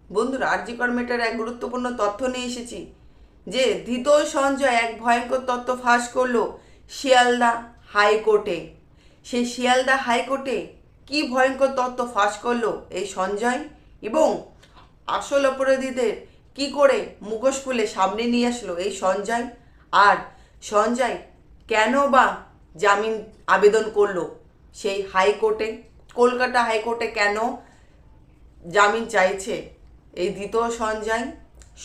বন্ধুরা, আরজি কর ম্যাটারে এক গুরুত্বপূর্ণ তথ্য নিয়ে এসেছি যে ধৃত সঞ্জয় এক ভয়ঙ্কর তথ্য ফাঁস করলো শিয়ালদা হাইকোর্টে। সেই শিয়ালদা হাইকোর্টে কি ভয়ঙ্কর তথ্য ফাঁস করলো এই সঞ্জয়, এবং আসল অপরাধীদের কি করে মুখোশ খুলে সামনে নিয়ে আসলো এই সঞ্জয়, আর সঞ্জয় কেন বা জামিন আবেদন করলো সেই হাইকোর্টে, কলকাতা হাইকোর্টে কেন জামিন চাইছে এই ধৃত সঞ্জয়,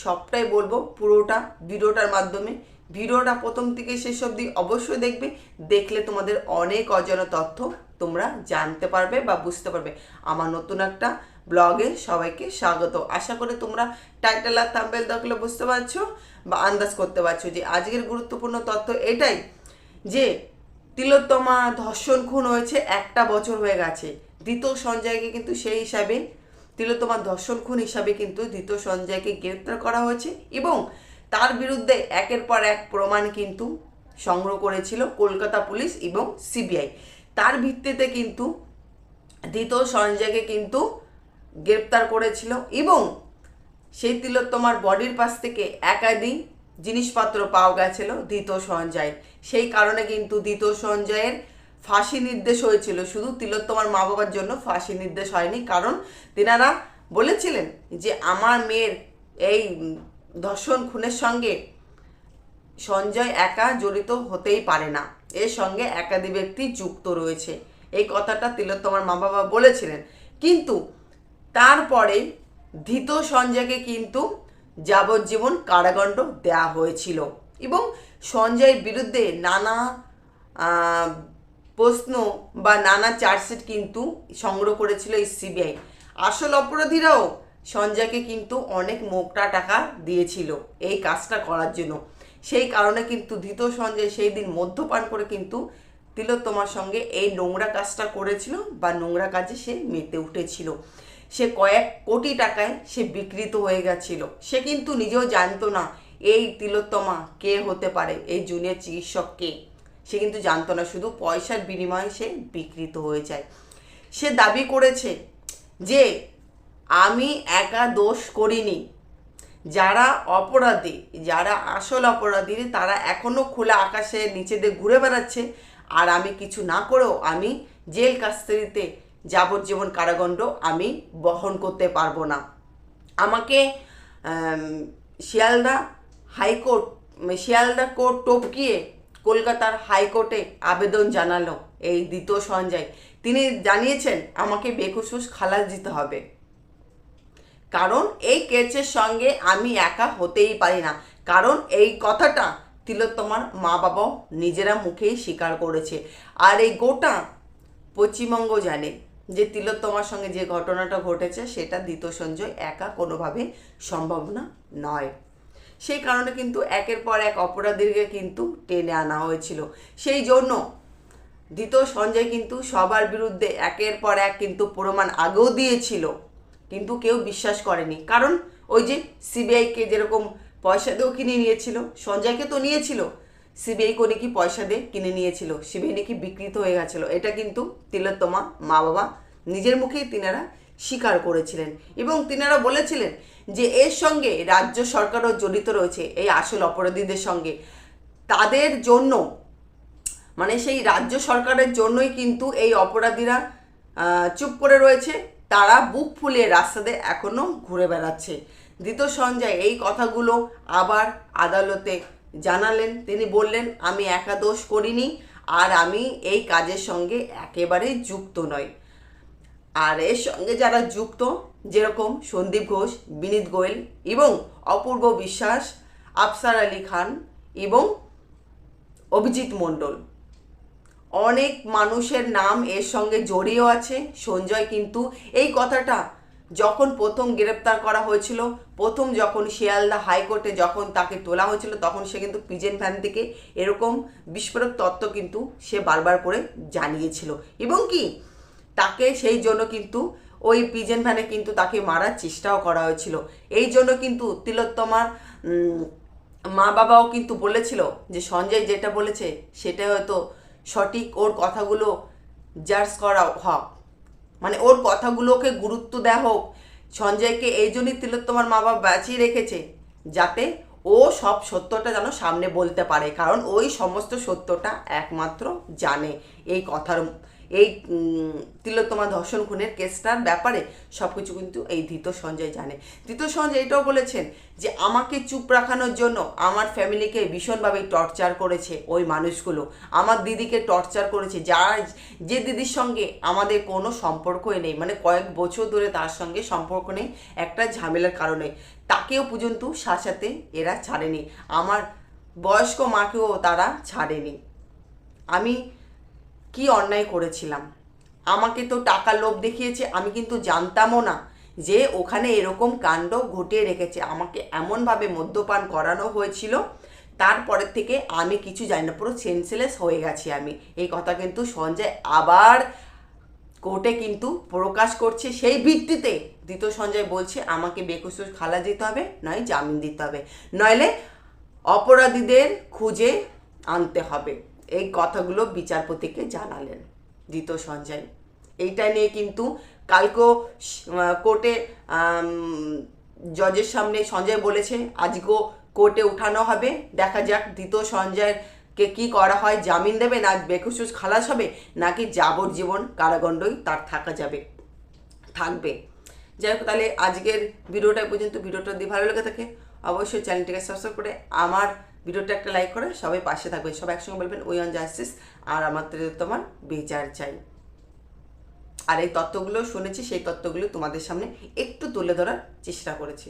সবটাই বলবো পুরোটা ভিডিওটার মাধ্যমে। ভিডিওটা প্রথম থেকে শেষ অবধি অবশ্যই দেখবে, দেখলে তোমাদের অনেক অজানা তথ্য তোমরা জানতে পারবে বা বুঝতে পারবে। আমার নতুন একটা ব্লগে সবাইকে স্বাগত। আশা করি তোমরা টাইটেল আর থাম্বনেল দেখলে বুঝতে পারছো বা আন্দাজ করতে পারছো যে আজকের গুরুত্বপূর্ণ তথ্য এটাই যে তিলোত্তমা ধর্ষণ খুন হয়েছে 1 বছর হয়ে গেছে। দ্বিতীয় সঞ্জয়কে কিন্তু সেই হিসাবে তিলোত্তমার ধর্ষণ খুন হিসাবে কিন্তু দ্বিতীয় সঞ্জয়কে গ্রেপ্তার করা হয়েছে, এবং তার বিরুদ্ধে একের পর এক প্রমাণ কিন্তু সংগ্রহ করেছিল কলকাতা পুলিশ এবং সিবিআই। তার ভিত্তিতে কিন্তু দ্বিতীয় সঞ্জয়কে কিন্তু গ্রেপ্তার করেছিল, এবং সেই তিলোত্তমার বডির পাশ থেকে একাধিক জিনিসপত্র পাওয়া গেছিল দ্বিতীয় সঞ্জয়। সেই কারণে কিন্তু দ্বিতীয় সঞ্জয়ের ফাঁসি নির্দেশ হয়েছিল, শুধু তিলোত্তমার মা বাবার জন্য ফাঁসি নির্দেশ হয়নি। কারণ তিনারা বলেছিলেন যে আমার মেয়ের এই ধর্ষণ খুনের সঙ্গে সঞ্জয় একা জড়িত হতেই পারে না, এর সঙ্গে একাধিক ব্যক্তি যুক্ত রয়েছে, এই কথাটা তিলোত্তমার মা বাবা বলেছিলেন। কিন্তু তারপরে ধৃত সঞ্জয়কে কিন্তু যাবজ্জীবন কারাদণ্ড দেওয়া হয়েছিল, এবং সঞ্জয়ের বিরুদ্ধে নানা প্রশ্ন বা নানা চার্জশিট কিন্তু সংগ্রহ করেছিল এই সিবিআই। আসল অপরাধীরাও সঞ্জয়কে কিন্তু অনেক মোটা টাকা দিয়েছিল এই কাজটা করার জন্য। সেই কারণে কিন্তু ধৃত সঞ্জয় সেই দিন মদ্যপান করে কিন্তু তিলোত্তমার সঙ্গে এই নোংরা কাজটা করেছিল বা নোংরা কাজে সে মেতে উঠেছিল। সে কয়েক কোটি টাকায় সে বিকৃত হয়ে গেছিল। সে কিন্তু নিজেও জানতো না এই তিলোত্তমা কে হতে পারে, এই জুনিয়র চিকিৎসক কে, সে কিন্তু জানতো না, শুধু পয়সার বিনিময়ে সে বিকৃত হয়ে যায়। সে দাবি করেছে যে আমি একা দোষ করিনি, যারা অপরাধী, যারা আসল অপরাধী তারা এখনও খোলা আকাশের নিচে দিয়ে ঘুরে বেড়াচ্ছে, আর আমি কিছু না করেও আমি জেল কাস্টডিতে যাবজ্জীবন কারাদণ্ড আমি বহন করতে পারবো না। আমাকে শিয়ালদা হাইকোর্ট, শিয়ালদা কোর্ট টপকিয়ে কলকাতার হাইকোর্টে আবেদন জানালো এই দ্বিতীয় সঞ্জয়। তিনি জানিয়েছেন আমাকে বেকসুস খালাস দিতে হবে, কারণ এই কেসের সঙ্গে আমি একা হতেই পারি না। কারণ এই কথাটা তিলোত্তমার মা বাবাও নিজেরা মুখেই স্বীকার করেছে, আর এই গোটা পশ্চিমবঙ্গ জানে যে তিলোত্তমার সঙ্গে যে ঘটনাটা ঘটেছে সেটা দ্বিতীয় সঞ্জয় একা কোনোভাবে সম্ভাবনা নয়। সেই কারণে কিন্তু একের পর এক অপরাধীকে কিন্তু টেনে আনা হয়েছিল। সেই জন্য দ্বিতীয় সঞ্জয় কিন্তু সবার বিরুদ্ধে একের পর এক কিন্তু প্রমাণ আগেও দিয়েছিল, কিন্তু কেউ বিশ্বাস করেনি। কারণ ওই যে সিবিআইকে যেরকম পয়সা দিয়েও কিনে নিয়েছিল, সঞ্জয়কে তো নিয়েছিল, সিবিআইকে নাকি পয়সা দিয়ে কিনে নিয়েছিল, সিবিআই নাকি বিকৃত হয়ে গেছিলো, এটা কিন্তু তিলোত্তমা মা বাবা নিজের মুখেই তিনারা স্বীকার করেছিলেন, এবং তিনারা বলেছিলেন যে এর সঙ্গে রাজ্য সরকারও জড়িত রয়েছে এই আসল অপরাধীদের সঙ্গে। তাদের জন্য, মানে সেই রাজ্য সরকারের জন্যই কিন্তু এই অপরাধীরা চুপ করে রয়েছে, তারা বুক ফুলিয়ে রাস্তাতে এখনও ঘুরে বেড়াচ্ছে। দ্বিতীয় সঞ্জয় এই কথাগুলো আবার আদালতে জানালেন। তিনি বললেন আমি একা দোষ করিনি, আর আমি এই কাজের সঙ্গে একেবারেই যুক্ত নই। আর এর সঙ্গে যারা যুক্ত, যেরকম সন্দীপ ঘোষ, বিনীত গোয়েল এবং অপূর্ব বিশ্বাস, আফসার আলী খান এবং অভিজিৎ মণ্ডল, অনেক মানুষের নাম এর সঙ্গে জড়িয়ে আছে। সঞ্জয় কিন্তু এই কথাটা যখন প্রথম গ্রেপ্তার করা হয়েছিল, প্রথম যখন শিয়ালদা হাইকোর্টে যখন তাকে তোলা হয়েছিল, তখন সে কিন্তু পিজেন ভ্যান থেকে এরকম বিস্ফোরক তত্ত্ব কিন্তু সে বারবার করে জানিয়েছিল, এবং কি তাকে সেই জন্য কিন্তু ওই পিজেন ভ্যানে কিন্তু তাকে মারার চেষ্টাও করা হয়েছিল। এই জন্য কিন্তু তিলোত্তমার মা বাবাও কিন্তু বলেছিল যে সঞ্জয় যেটা বলেছে সেটা হয়তো সঠিক, ওর কথাগুলো জাজ করা হোক, মানে ওর কথাগুলোকে গুরুত্ব দেওয়া হোক, সঞ্জয়কে এই জন্যই তিলোত্তমার মা বাবা বাঁচিয়ে রেখেছে, যাতে ও সব সত্যটা যেন সামনে বলতে পারে, কারণ ওই সমস্ত সত্যটা একমাত্র জানে। এই কথার এই তিলোত্তমা ধর্ষণ খুনের কেসটার ব্যাপারে সব কিছু কিন্তু এই ধৃত সঞ্জয় জানে। ধৃত সঞ্জয় এটাও বলেছেন যে আমাকে চুপ রাখানোর জন্য আমার ফ্যামিলিকে ভীষণভাবে টর্চার করেছে ওই মানুষগুলো, আমার দিদিকে টর্চার করেছে, যে দিদির সঙ্গে আমাদের কোনো সম্পর্কই নেই, মানে কয়েক বছর ধরে তার সঙ্গে সম্পর্ক নেই একটা ঝামেলার কারণে, তাকেও পর্যন্ত শাসাতে এরা ছাড়েনি, আমার বয়স্ক মাকেও তারা ছাড়েনি। আমি কি অন্যায় করেছিলাম? আমাকে তো টাকার লোভ দেখিয়েছে, আমি কিন্তু জানতামও না যে ওখানে এরকম কাণ্ড ঘটিয়ে রেখেছে, আমাকে এমনভাবে মদ্যপান করানো হয়েছিল, তারপরের থেকে আমি কিছু জানি না, পুরো সেন্সলেস হয়ে গেছি আমি। এই কথা কিন্তু সঞ্জয় আবার কোর্টে কিন্তু প্রকাশ করছে। সেই ভিত্তিতে ধৃত সঞ্জয় বলছে আমাকে বেকসুর খালাস দিতে হবে, নয় জামিন দিতে হবে, নইলে অপরাধীদের খুঁজে আনতে হবে। এই কথাগুলো বিচারপতিকে জানালেন ধৃত সঞ্জয়। এইটা নিয়ে কিন্তু কালকেও কোর্টে জজের সামনে সঞ্জয় বলেছে আজকেও কোর্টে উঠানো হবে, দেখা যাক ধৃত সঞ্জয়কে কি করা হয়, জামিন দেবে না বেকসুর খালাস হবে, নাকি যাবজ্জীবন কারাদণ্ডই তার থাকবে। যাই হোক, তাহলে আজকের ভিডিওটা পর্যন্ত। ভিডিওটা যদি ভালো লেগে থাকে অবশ্যই চ্যানেলটিকে সাবস্ক্রাইব করে আমার ভিডিওটা একটা লাইক করে সবাই পাশে থাকবে, সবাই একসঙ্গে বলবেন উই ওয়ান্ট জাস্টিস, আর আমার তোমার বিচার চাই। আর এই তথ্যগুলো শুনেছি, সেই তথ্যগুলো তোমাদের সামনে একটু তুলে ধরার চেষ্টা করেছি।